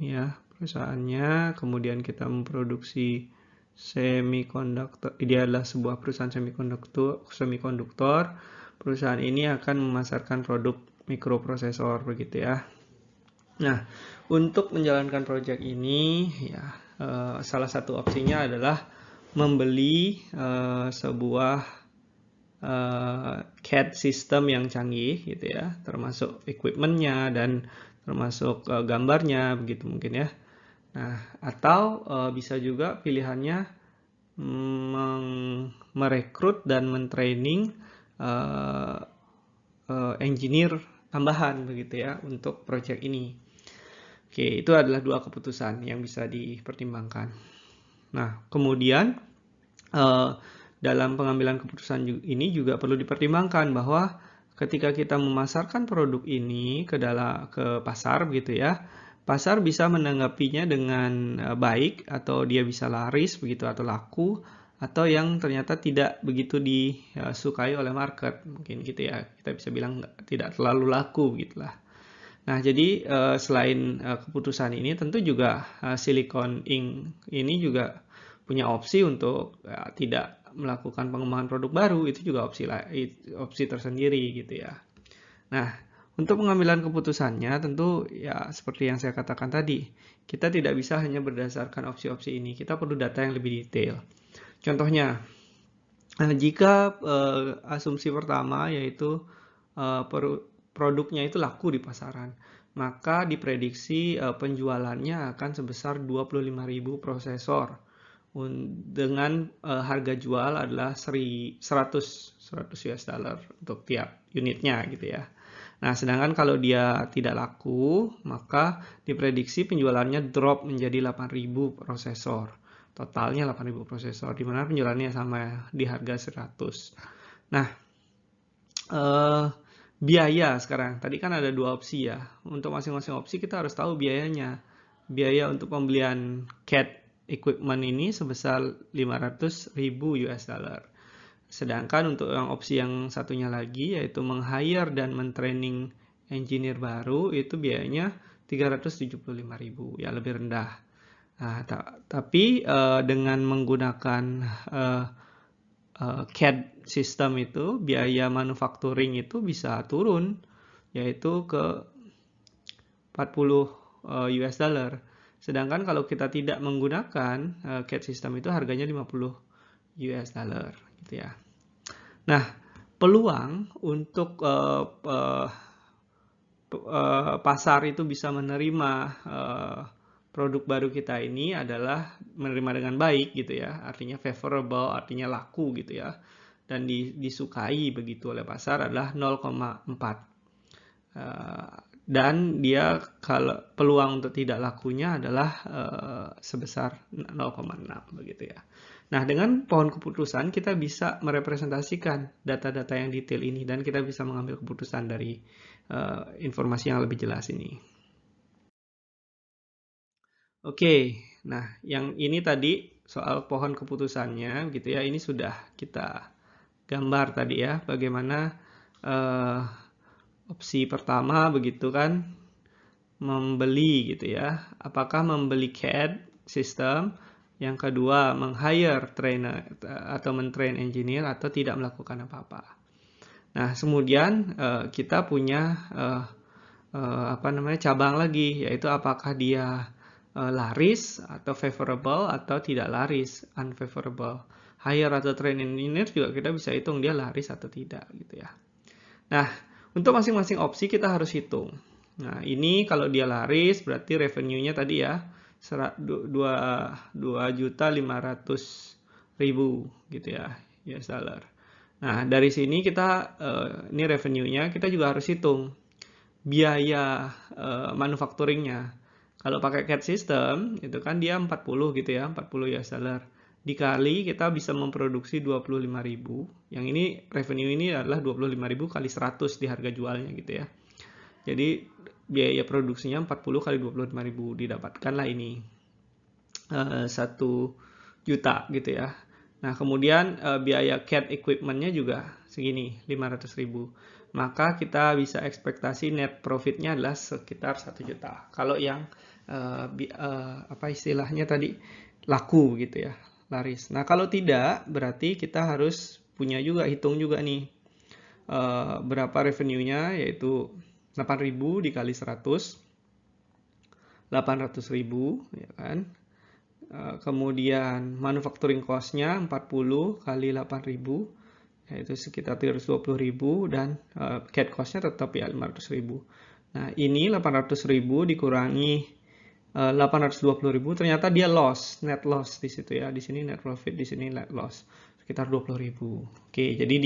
Ini ya perusahaannya. Kemudian kita memproduksi semikonduktor. Dia adalah sebuah perusahaan semikonduktor. Perusahaan ini akan memasarkan produk mikroprosesor begitu ya. Nah, untuk menjalankan proyek ini ya salah satu opsinya adalah membeli sebuah CAD system yang canggih gitu ya, termasuk equipmentnya dan termasuk gambarnya begitu mungkin ya. Nah, atau bisa juga pilihannya merekrut dan mentraining engineer tambahan begitu ya untuk proyek ini. Oke, itu adalah dua keputusan yang bisa dipertimbangkan. Nah, kemudian dalam pengambilan keputusan ini juga perlu dipertimbangkan bahwa ketika kita memasarkan produk ini ke pasar begitu ya, pasar bisa menanggapinya dengan baik atau dia bisa laris begitu atau laku, atau yang ternyata tidak begitu disukai oleh market mungkin gitu ya, kita bisa bilang tidak terlalu laku gitulah. Nah, jadi selain keputusan ini tentu juga Silicon Inc. ini juga punya opsi untuk tidak melakukan pengembangan produk baru, itu juga opsi tersendiri gitu ya. Nah, untuk pengambilan keputusannya tentu ya seperti yang saya katakan tadi, kita tidak bisa hanya berdasarkan opsi-opsi ini, kita perlu data yang lebih detail. Contohnya, jika asumsi pertama yaitu produknya itu laku di pasaran, maka diprediksi penjualannya akan sebesar 25.000 prosesor dengan harga jual adalah 100 US dollar untuk tiap unitnya gitu ya. Nah, sedangkan kalau dia tidak laku, maka diprediksi penjualannya drop menjadi 8.000 prosesor. Totalnya 8.000 prosesor, di mana penjualannya sama di harga 100. Nah, biaya sekarang. Tadi kan ada dua opsi ya. Untuk masing-masing opsi kita harus tahu biayanya. Biaya untuk pembelian CAD equipment ini sebesar 500.000 US dollar. Sedangkan untuk yang opsi yang satunya lagi yaitu meng-hire dan mentraining engineer baru itu biayanya 375.000, ya lebih rendah. Nah, tapi dengan menggunakan CAD system itu biaya manufacturing itu bisa turun yaitu ke 40 US dollar. Sedangkan kalau kita tidak menggunakan CAD system itu harganya 50 US dollar gitu ya. Nah, peluang untuk pasar itu bisa menerima produk baru kita ini adalah menerima dengan baik gitu ya, artinya favorable, artinya laku gitu ya, dan disukai begitu oleh pasar adalah 0,4. Dan dia kalau peluang untuk tidak lakunya adalah sebesar 0,6 begitu ya. Nah, dengan pohon keputusan kita bisa merepresentasikan data-data yang detail ini dan kita bisa mengambil keputusan dari informasi yang lebih jelas ini. Oke, nah yang ini tadi soal pohon keputusannya gitu ya, ini sudah kita gambar tadi ya, bagaimana opsi pertama begitu kan, membeli gitu ya, apakah membeli CAD system, yang kedua meng-hire trainer atau men-train engineer atau tidak melakukan apa-apa. Nah, kemudian kita punya cabang lagi, yaitu apakah dia laris atau favorable atau tidak laris, unfavorable. hire atau train engineer juga kita bisa hitung dia laris atau tidak gitu ya. Nah, untuk masing-masing opsi kita harus hitung. Nah, ini kalau dia laris berarti revenue-nya tadi ya 2.500.000 gitu ya, US dollar. Nah, dari sini kita ini revenue-nya kita juga harus hitung biaya manufacturing-nya. Kalau pakai CAD system itu kan dia 40 gitu ya, 40 US dollar. Dikali kita bisa memproduksi 25.000. Yang ini revenue ini adalah 25.000 kali 100 di harga jualnya gitu ya. Jadi biaya produksinya 40 kali 25.000, didapatkanlah ini 1 juta gitu ya. Nah, kemudian biaya CAD equipment-nya juga segini, 500.000. Maka kita bisa ekspektasi net profit-nya adalah sekitar 1 juta. Kalau yang apa istilahnya tadi laku gitu ya, laris. Nah, kalau tidak berarti kita harus punya juga, hitung juga nih berapa revenue-nya, yaitu 8.000 dikali 100, 800.000 ya kan. Kemudian manufacturing cost-nya 40 kali 8.000 yaitu sekitar 320.000 dan CAD cost-nya tetap ya 500.000. Nah, ini 800.000 dikurangi 820.000 ternyata dia loss, net loss di situ ya. Di sini net profit, di sini net loss sekitar 20.000. Oke, jadi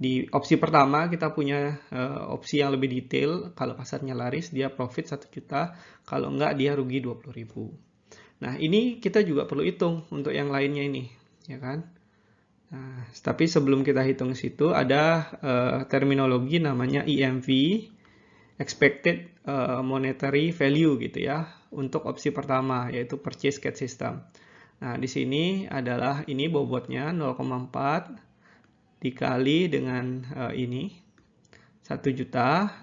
di opsi pertama kita punya opsi yang lebih detail. Kalau pasarnya laris dia profit 1 juta, kalau enggak dia rugi 20.000. Nah, ini kita juga perlu hitung untuk yang lainnya ini, ya kan? Nah, tapi sebelum kita hitung situ ada terminologi namanya EMV, Expected Monetary Value gitu ya, untuk opsi pertama yaitu Purchase CAD System. Nah, di sini adalah ini bobotnya 0,4 dikali dengan ini 1 juta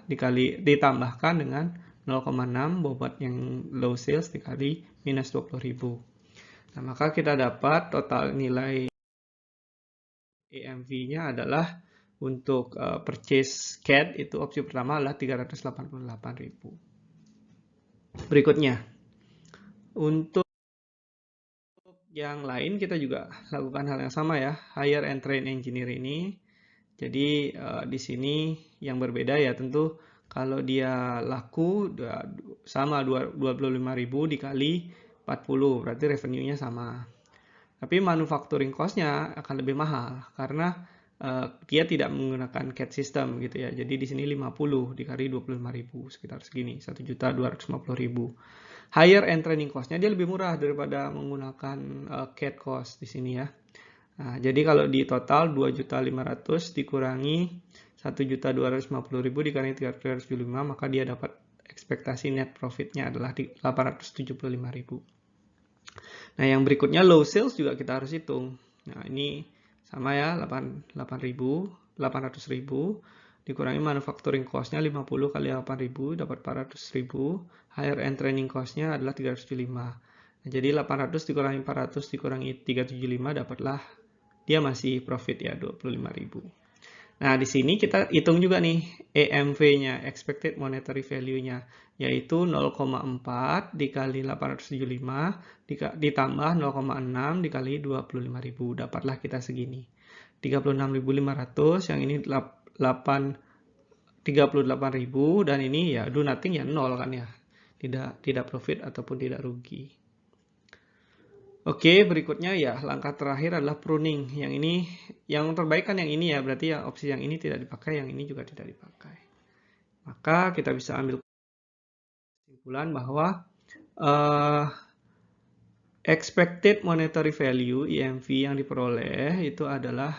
ditambahkan dengan 0,6 bobot yang low sales dikali minus 20.000. Nah, maka kita dapat total nilai EMV-nya adalah untuk purchase CAD itu opsi pertama adalah 388.000. Berikutnya, untuk yang lain kita juga lakukan hal yang sama ya, hire and train engineer ini. Jadi di sini yang berbeda ya tentu kalau dia laku sama 25.000 dikali 40 berarti revenue-nya sama. Tapi manufacturing cost-nya akan lebih mahal karena dia tidak menggunakan CAD system gitu ya. Jadi di sini 50 dikali 25.000 sekitar segini, 1.250.000. Hire and training cost-nya dia lebih murah daripada menggunakan CAD cost di sini ya. Nah, jadi kalau di total 2.500.000 dikurangi 1.250.000 dikali 375 maka dia dapat ekspektasi net profit-nya adalah 875.000. Nah, yang berikutnya low sales juga kita harus hitung. Nah, ini sama ya 800.000 dikurangi manufacturing cost-nya 50 kali 8.000 dapat 400.000. Hire and training cost-nya adalah 375. Nah, jadi 800 dikurangi 400 dikurangi 375 dapatlah dia masih profit ya 25.000. Nah, di sini kita hitung juga nih EMV-nya, Expected Monetary Value-nya, yaitu 0,4 dikali 875 ditambah 0,6 dikali 25.000. Dapatlah kita segini. 36.500, yang ini 38.000 dan ini ya do nothing ya 0 kan ya. Tidak profit ataupun tidak rugi. Oke, berikutnya ya langkah terakhir adalah pruning. Yang ini, yang terbaik kan yang ini ya, berarti ya opsi yang ini tidak dipakai, yang ini juga tidak dipakai. Maka kita bisa ambil kesimpulan bahwa expected monetary value (EMV) yang diperoleh itu adalah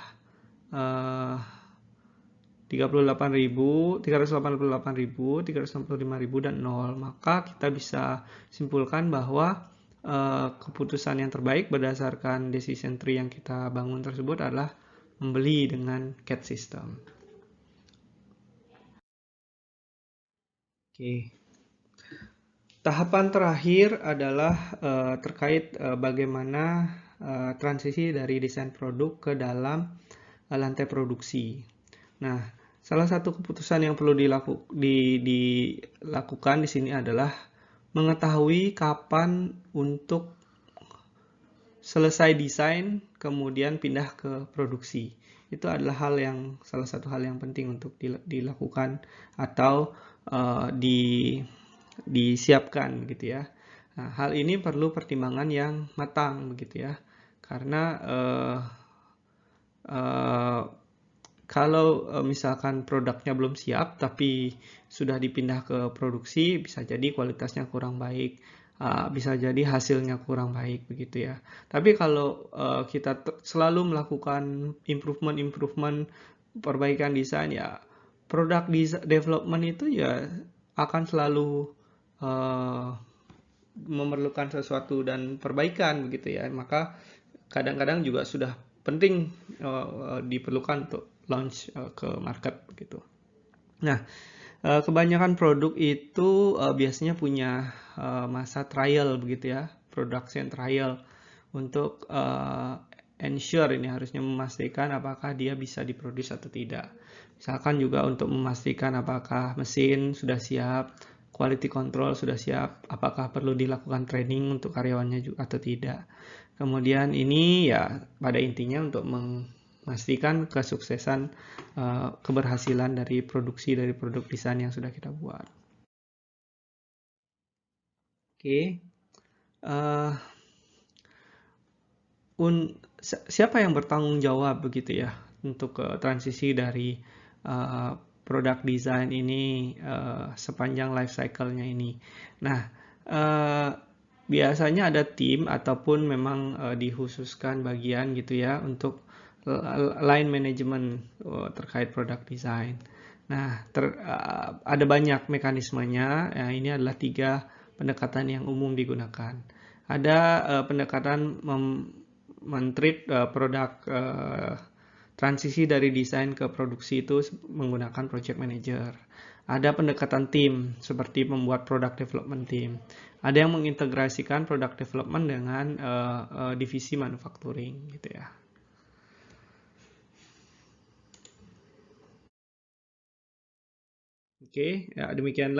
388.000, 365.000 dan 0. Maka kita bisa simpulkan bahwa keputusan yang terbaik berdasarkan decision tree yang kita bangun tersebut adalah membeli dengan CAD system. Oke. Tahapan terakhir adalah terkait bagaimana transisi dari desain produk ke dalam lantai produksi. Nah, salah satu keputusan yang perlu dilakukan di sini adalah mengetahui kapan untuk selesai desain, kemudian pindah ke produksi. Itu adalah salah satu hal yang penting untuk dilakukan atau disiapkan gitu ya. Nah, hal ini perlu pertimbangan yang matang begitu ya, karena kalau misalkan produknya belum siap tapi sudah dipindah ke produksi, bisa jadi kualitasnya kurang baik, bisa jadi hasilnya kurang baik begitu ya. Tapi kalau kita selalu melakukan improvement, perbaikan desain ya, produk development itu ya akan selalu memerlukan sesuatu dan perbaikan begitu ya. Maka kadang-kadang juga sudah penting diperlukan untuk launch ke market gitu. Nah, kebanyakan produk itu biasanya punya masa trial begitu ya, production trial untuk ensure, ini harusnya memastikan apakah dia bisa diproduksi atau tidak. Misalkan juga untuk memastikan apakah mesin sudah siap, quality control sudah siap, apakah perlu dilakukan training untuk karyawannya juga atau tidak. Kemudian ini ya pada intinya untuk memastikan kesuksesan, keberhasilan dari produksi dari produk desain yang sudah kita buat. Oke. Siapa yang bertanggung jawab begitu ya untuk transisi dari produk desain ini sepanjang life cycle-nya ini. Nah, biasanya ada tim ataupun memang dikhususkan bagian gitu ya untuk line management terkait produk desain. Nah, ada banyak mekanismenya. Ya, ini adalah 3 pendekatan yang umum digunakan. Ada pendekatan men-treat produk transisi dari desain ke produksi itu menggunakan project manager. Ada pendekatan tim seperti membuat product development team. Ada yang mengintegrasikan product development dengan divisi manufacturing gitu ya. Oke, ya demikianlah